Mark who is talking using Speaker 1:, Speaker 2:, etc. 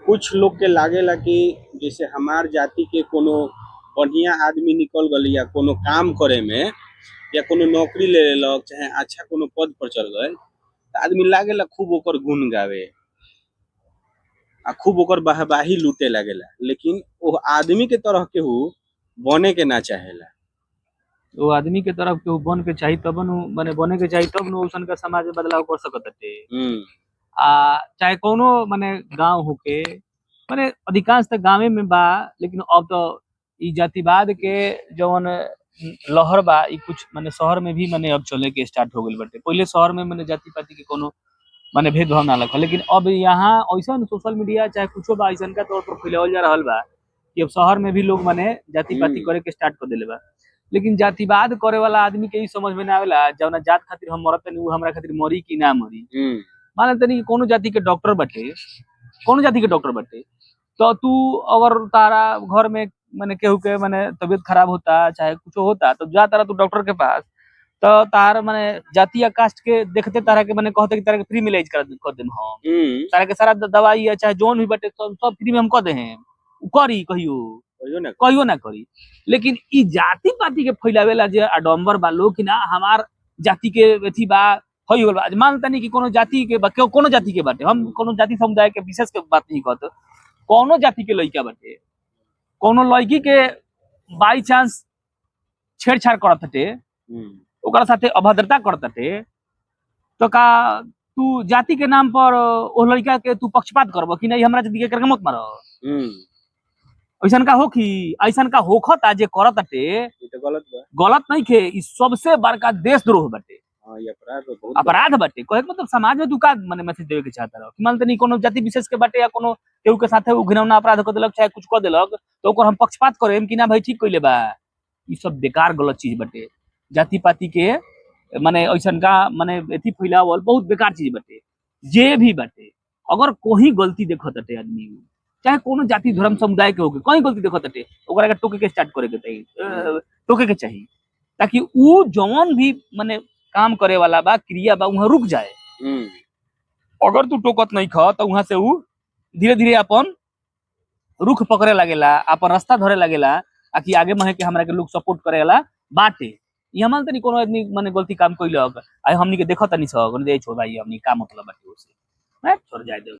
Speaker 1: कुछ लोग के लागेला कि जैसे हमार जाति के कोनो बढ़िया आदमी निकल गई या कोनो काम करे में या कोनो नौकरी ले लेलक चाहे अच्छा कोनो पद पर चल गए तो आदमी लागेला खूब ओकर गुण गावे आ खूब ओकर वाहवाही लूटे लागेला, लेकिन वो आदमी के तरह केहू बने के ना चाहेला।
Speaker 2: वो आदमी के तरफ केहू बन के चाही तब नु माने बने के चाही तब नु ओसन का समाज में बदलाव कर सकत हटे। चाहे कोनो माने गांव होके माने अधिकांश तो गांवे में बा, लेकिन अब तो ई जातिवाद के जवन लहर बा ई कुछ माने शहर में भी माने अब चले के स्टार्ट हो गइल बाटे। पहिले शहर में माने जाति पाति के कोनो माने भेदभाव ना रखल, लेकिन अब यहाँ ऐसा सोशल मीडिया चाहे कुछो बा ऐसा का तौर पर फैलावल जा रहल बा कि अब शहर में भी लोग माने जाति पाति करे के स्टार्ट कर देले बा। लेकिन जातिवाद करे वाला आदमी के ई समझ में ना आवेला जौना जात खातिर हम मरत तनी उ हमरा खातिर मरी कि ना मरी। मान तनी कोनो जाति के डॉक्टर बाटे, कोनो जाति के डॉक्टर बाटे, तो तू अगर तारा घर में माने केहू के माने तबीयत खराब होता चाहे कुछ होता तो जा तारा तू डॉक्टर के पास, तो तार माने जाति या कास्ट के देखते तारा के माने कहते कि तारा के फ्री में इलाज कर देम हम, तारा के सारा दवाई या चाहे जोन भी बाटे सब फ्री में हम कर दे हैं, करी कहियो ना करी। लेकिन ई जाति पाति के फैलावेला जे आडंबर बा लोग कि ना हमार जाति के अथी बा होई गल बा। मानता नहीं कि कोनो जाति के बा, कोनो जाति के बाटे, हम कोनो जाति समुदाय के विशेष के बात नहीं कहत, कोनो जाति के लड़का बाटे कोनो लड़की के बाई चांस छेड़छाड़ करत हटे ओकरा साथे अभद्रता करत हटे, तो का तू जाति के नाम पर ओ लड़का के तू पक्षपात करबो कि नहीं हमरा जाति के करके मत मारो। ऐसा का हो कि ऐसा का होखता जे करत हटे गलत नहीं खे, ई सबसे बड़का देशद्रोह बाटे, अपराध बाटे। कहे मतलब समाज में तू का माने मैसेज देवे के चाहता रहो कि मान तनी कोनो जाति विशेष के बाटे या कोनो केहू के साथे उ घिनौना अपराध कर देलक चाहे कुछ कर देलक तो ओकर हम पक्षपात करेम कि ना भाई ठीक कइले बा। ई सब बेकार गलत चीज बाटे। जाति पाति के माने ऐसन का माने एथी फैलावल बहुत बेकार चीज बाटे। जे भी बाटे अगर कोई गलती देखत हटे आदमी चाहे कोनो जाति धर्म समुदाय के होके कोई गलती देखत हटे ओकरा के टोके के स्टार्ट करे के चाहिए, टोके के चाहिए ताकि उ जवन भी माने काम करे वाला बा क्रिया बा वहां रुक जाए। अगर तू टोकत नहीं ख तो वहां से उ धीरे धीरे अपन रुख पकड़े लगेला, अपन रास्ता धरे लगेला आ कि आगे महे के हमरा के लोग सपोर्ट करेला बाटे। यहाँ मान तनी कोनो आदमी माने गलती काम कइलक आ हमनी के देखत नहीं छ दे छो भाई हमनी का मतलब बाटे ओसे छोड़ जाए दे।